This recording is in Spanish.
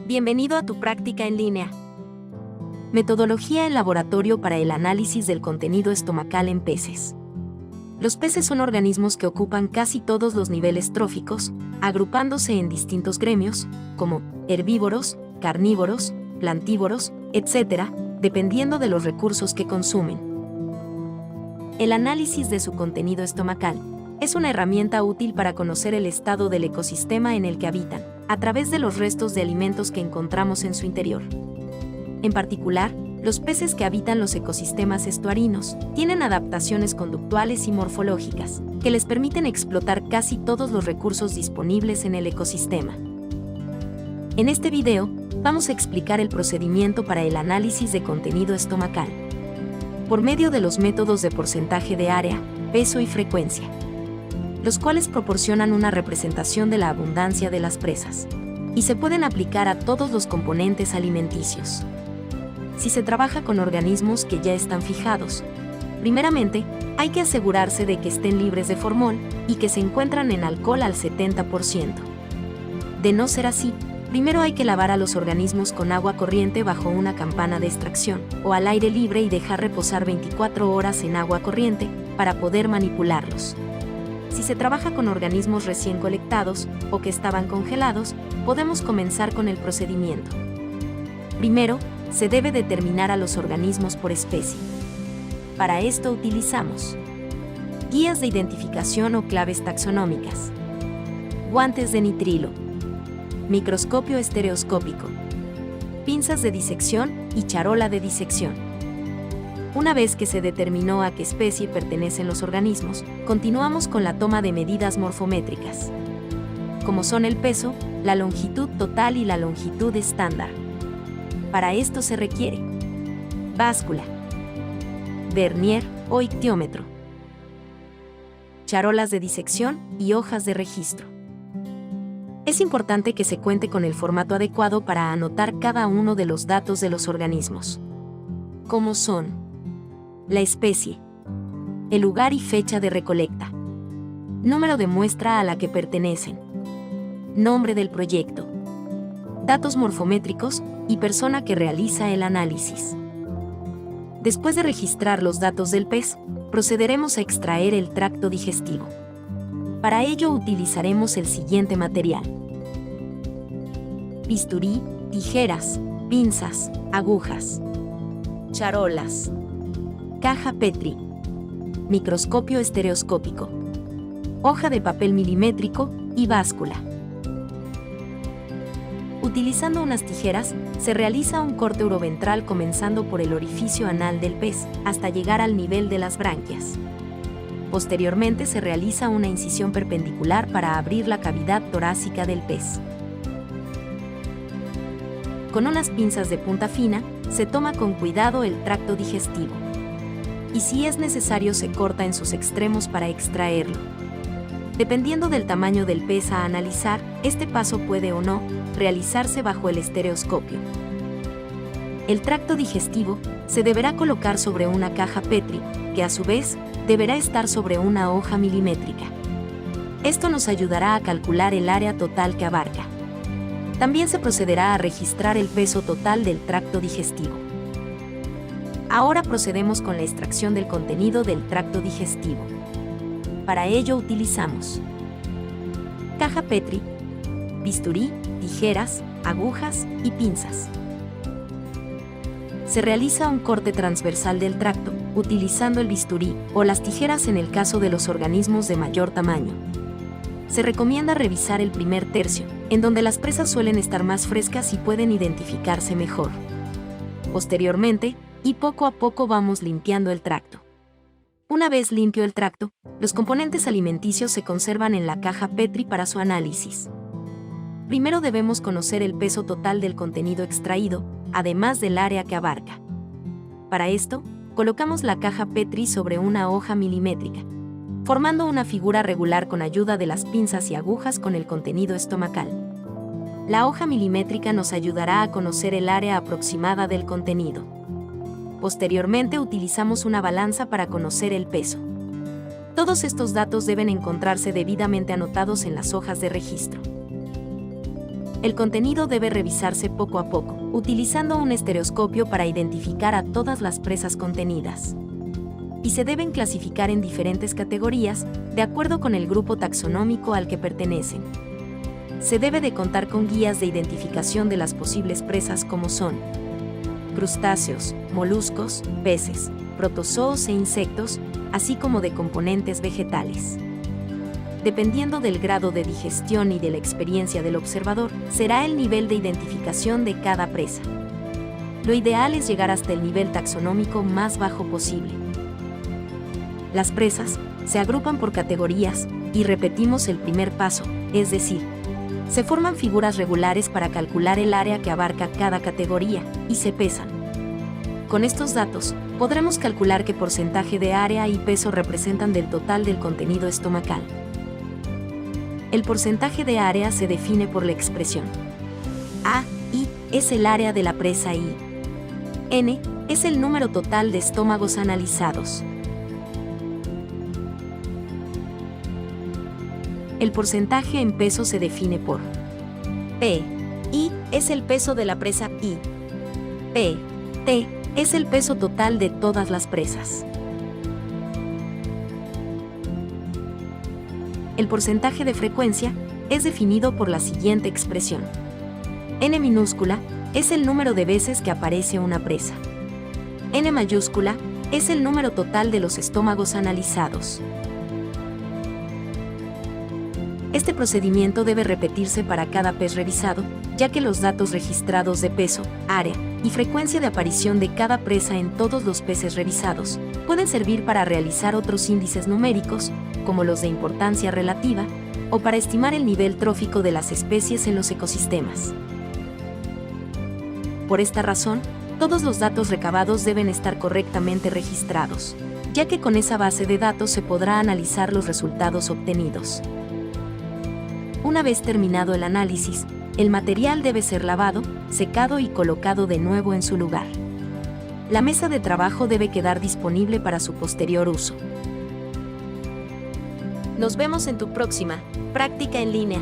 Bienvenido a tu práctica en línea. Metodología en laboratorio para el análisis del contenido estomacal en peces. Los peces son organismos que ocupan casi todos los niveles tróficos, agrupándose en distintos gremios, como herbívoros, carnívoros, plantívoros, etc., dependiendo de los recursos que consumen. El análisis de su contenido estomacal es una herramienta útil para conocer el estado del ecosistema en el que habitan, a través de los restos de alimentos que encontramos en su interior. En particular, los peces que habitan los ecosistemas estuarinos tienen adaptaciones conductuales y morfológicas que les permiten explotar casi todos los recursos disponibles en el ecosistema. En este video, vamos a explicar el procedimiento para el análisis de contenido estomacal, por medio de los métodos de porcentaje de área, peso y frecuencia, los cuales proporcionan una representación de la abundancia de las presas, y se pueden aplicar a todos los componentes alimenticios. Si se trabaja con organismos que ya están fijados, primeramente, hay que asegurarse de que estén libres de formol y que se encuentran en alcohol al 70%. De no ser así, primero hay que lavar a los organismos con agua corriente bajo una campana de extracción o al aire libre y dejar reposar 24 horas en agua corriente para poder manipularlos. Si se trabaja con organismos recién colectados o que estaban congelados, podemos comenzar con el procedimiento. Primero, se debe determinar a los organismos por especie. Para esto utilizamos guías de identificación o claves taxonómicas, guantes de nitrilo, microscopio estereoscópico, pinzas de disección y charola de disección. Una vez que se determinó a qué especie pertenecen los organismos, continuamos con la toma de medidas morfométricas, como son el peso, la longitud total y la longitud estándar. Para esto se requiere báscula, vernier o ictiómetro, charolas de disección y hojas de registro. Es importante que se cuente con el formato adecuado para anotar cada uno de los datos de los organismos, como son la especie, el lugar y fecha de recolecta, número de muestra a la que pertenecen, nombre del proyecto, datos morfométricos y persona que realiza el análisis. Después de registrar los datos del pez, procederemos a extraer el tracto digestivo. Para ello utilizaremos el siguiente material: bisturí, tijeras, pinzas, agujas, charolas, caja Petri, microscopio estereoscópico, hoja de papel milimétrico y báscula. Utilizando unas tijeras, se realiza un corte uroventral comenzando por el orificio anal del pez hasta llegar al nivel de las branquias. Posteriormente se realiza una incisión perpendicular para abrir la cavidad torácica del pez. Con unas pinzas de punta fina, se toma con cuidado el tracto digestivo, y si es necesario se corta en sus extremos para extraerlo. Dependiendo del tamaño del pez a analizar, este paso puede o no realizarse bajo el estereoscopio. El tracto digestivo se deberá colocar sobre una caja Petri, que a su vez deberá estar sobre una hoja milimétrica. Esto nos ayudará a calcular el área total que abarca. También se procederá a registrar el peso total del tracto digestivo. Ahora procedemos con la extracción del contenido del tracto digestivo. Para ello utilizamos caja Petri, bisturí, tijeras, agujas y pinzas. Se realiza un corte transversal del tracto, utilizando el bisturí o las tijeras en el caso de los organismos de mayor tamaño. Se recomienda revisar el primer tercio, en donde las presas suelen estar más frescas y pueden identificarse mejor. Posteriormente, y poco a poco vamos limpiando el tracto. Una vez limpio el tracto, los componentes alimenticios se conservan en la caja Petri para su análisis. Primero debemos conocer el peso total del contenido extraído, además del área que abarca. Para esto, colocamos la caja Petri sobre una hoja milimétrica, formando una figura regular con ayuda de las pinzas y agujas con el contenido estomacal. La hoja milimétrica nos ayudará a conocer el área aproximada del contenido. Posteriormente utilizamos una balanza para conocer el peso. Todos estos datos deben encontrarse debidamente anotados en las hojas de registro. El contenido debe revisarse poco a poco, utilizando un estereoscopio para identificar a todas las presas contenidas. Y se deben clasificar en diferentes categorías, de acuerdo con el grupo taxonómico al que pertenecen. Se debe de contar con guías de identificación de las posibles presas como son crustáceos, moluscos, peces, protozoos e insectos, así como de componentes vegetales. Dependiendo del grado de digestión y de la experiencia del observador, será el nivel de identificación de cada presa. Lo ideal es llegar hasta el nivel taxonómico más bajo posible. Las presas se agrupan por categorías y repetimos el primer paso, es decir, se forman figuras regulares para calcular el área que abarca cada categoría y se pesan. Con estos datos, podremos calcular qué porcentaje de área y peso representan del total del contenido estomacal. El porcentaje de área se define por la expresión A, I, es el área de la presa y N, es el número total de estómagos analizados. El porcentaje en peso se define por P, I, es el peso de la presa y P, T, es el peso total de todas las presas. El porcentaje de frecuencia es definido por la siguiente expresión. N minúscula es el número de veces que aparece una presa. N mayúscula es el número total de los estómagos analizados. Este procedimiento debe repetirse para cada pez revisado, ya que los datos registrados de peso, área y frecuencia de aparición de cada presa en todos los peces revisados pueden servir para realizar otros índices numéricos, como los de importancia relativa, o para estimar el nivel trófico de las especies en los ecosistemas. Por esta razón, todos los datos recabados deben estar correctamente registrados, ya que con esa base de datos se podrá analizar los resultados obtenidos. Una vez terminado el análisis, el material debe ser lavado, secado y colocado de nuevo en su lugar. La mesa de trabajo debe quedar disponible para su posterior uso. Nos vemos en tu próxima práctica en línea.